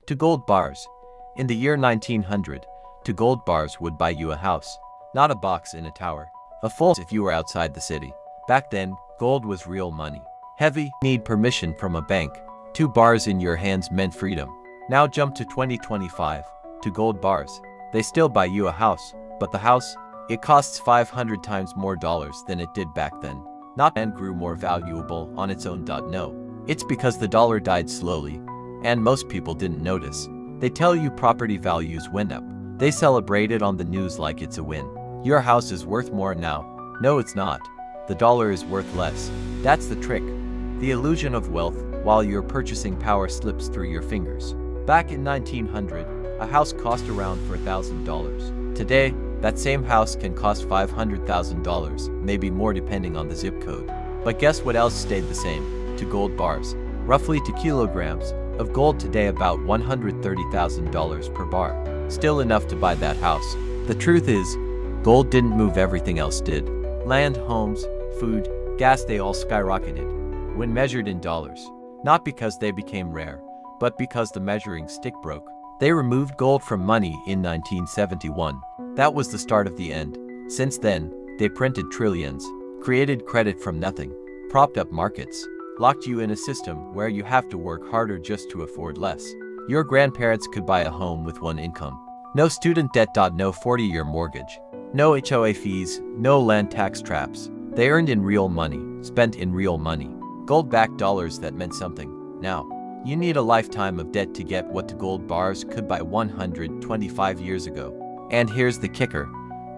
to gold bars. In the year 1900, two gold bars would buy you a house, not a box in a tower. A full if you were outside the city. Back then, gold was real money. Heavy, need permission from a bank. 2 bars in your hands meant freedom. Now jump to 2025, to gold bars. They still buy you a house, but the house, it costs 500 times more dollars than it did back then. Not and grew more valuable on its own. No. It's because the dollar died slowly, and most people didn't notice. They tell you property values went up. They celebrate it on the news like it's a win. Your house is worth more now. No, it's not. The dollar is worth less. That's the trick. The illusion of wealth while your purchasing power slips through your fingers. Back in 1900, a house cost around $4,000. Today, that same house can cost $500,000, maybe more depending on the zip code. But guess what else stayed the same? To gold bars. Roughly 2 kilograms of gold today, about $130,000 per bar. Still enough to buy that house. The truth is, gold didn't move, everything else did. Land, homes, food, gas, they all skyrocketed when measured in dollars. Not because they became rare, but because the measuring stick broke. They removed gold from money in 1971. That was the start of the end. Since then, they printed trillions, created credit from nothing, propped up markets, locked you in a system where you have to work harder just to afford less. Your grandparents could buy a home with one income. No student debt. No 40-year mortgage. No HOA fees, no land tax traps. They earned in real money, spent in real money. Gold-backed dollars that meant something. Now, you need a lifetime of debt to get what the gold bars could buy 125 years ago. And here's the kicker.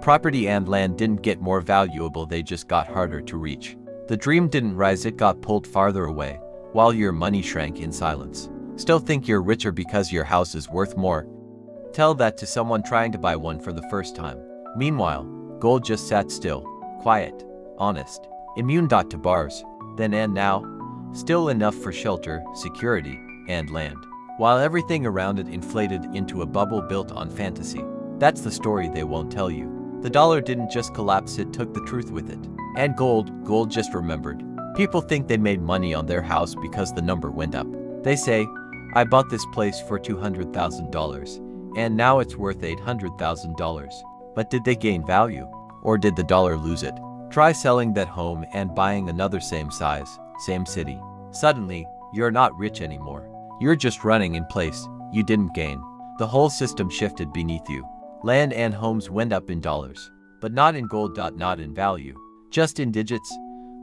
Property and land didn't get more valuable, they just got harder to reach. The dream didn't rise, it got pulled farther away, while your money shrank in silence. Still think you're richer because your house is worth more? Tell that to someone trying to buy one for the first time. Meanwhile, gold just sat still, quiet, honest, immune. To bars, then and now, still enough for shelter, security, and land, while everything around it inflated into a bubble built on fantasy. That's the story they won't tell you. The dollar didn't just collapse, it took the truth with it. And gold just remembered. People think they made money on their house because the number went up. They say, I bought this place for $200,000, and now it's worth $800,000. But did they gain value? Or did the dollar lose it? Try selling that home and buying another same size, same city. Suddenly, you're not rich anymore. You're just running in place. You didn't gain. The whole system shifted beneath you. Land and homes went up in dollars, but not in gold. Not in value, just in digits,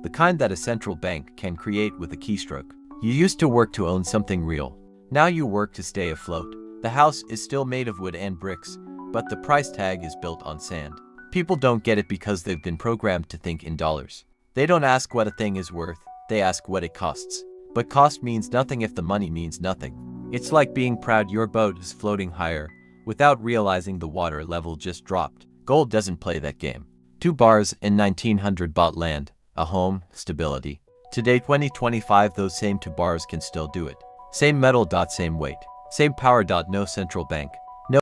the kind that a central bank can create with a keystroke. You used to work to own something real. Now you work to stay afloat. The house is still made of wood and bricks, but the price tag is built on sand. People don't get it because they've been programmed to think in dollars. They don't ask what a thing is worth, they ask what it costs. But cost means nothing if the money means nothing. It's like being proud your boat is floating higher, without realizing the water level just dropped. Gold doesn't play that game. 2 bars in 1900 bought land, a home, stability. Today 2025, those same 2 bars can still do it. Same metal. Same weight. Same power. No central bank. No.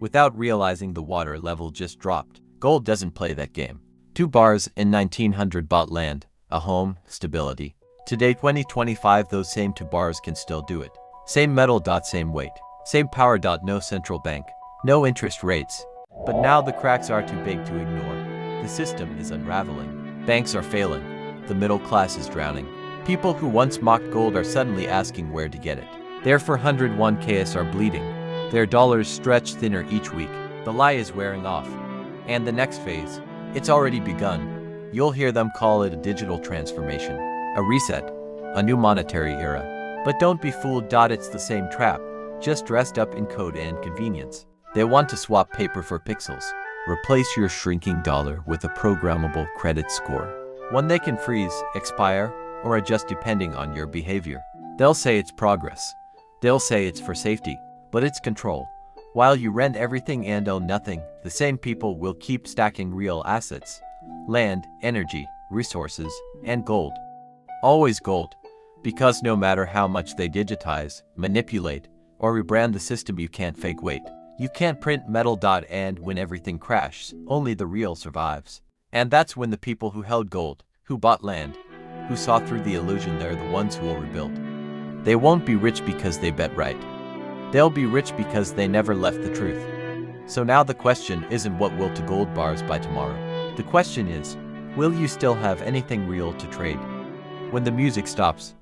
Without realizing the water level just dropped. Gold doesn't play that game. 2 bars in 1900 bought land, a home, stability. Today 2025, those same 2 bars can still do it. Same metal. Same weight. Same power. No central bank. No interest rates. But now the cracks are too big to ignore. The system is unraveling. Banks are failing. The middle class is drowning. People who once mocked gold are suddenly asking where to get it. Their 401ks are bleeding. Their dollars stretch thinner each week. The lie is wearing off. And the next phase, it's already begun. You'll hear them call it a digital transformation, a reset, a new monetary era. But don't be fooled. It's the same trap, just dressed up in code and convenience. They want to swap paper for pixels. Replace your shrinking dollar with a programmable credit score. One they can freeze, expire, or adjust depending on your behavior. They'll say it's progress. They'll say it's for safety, but it's control. While you rent everything and own nothing, the same people will keep stacking real assets. Land, energy, resources, and gold. Always gold. Because no matter how much they digitize, manipulate, or rebrand the system, you can't fake weight. You can't print metal. And when everything crashes, only the real survives. And that's when the people who held gold, who bought land, who saw through the illusion, they're the ones who will rebuild. They won't be rich because they bet right. They'll be rich because they never left the truth. So now the question isn't what will to gold bars by tomorrow. The question is, will you still have anything real to trade? When the music stops,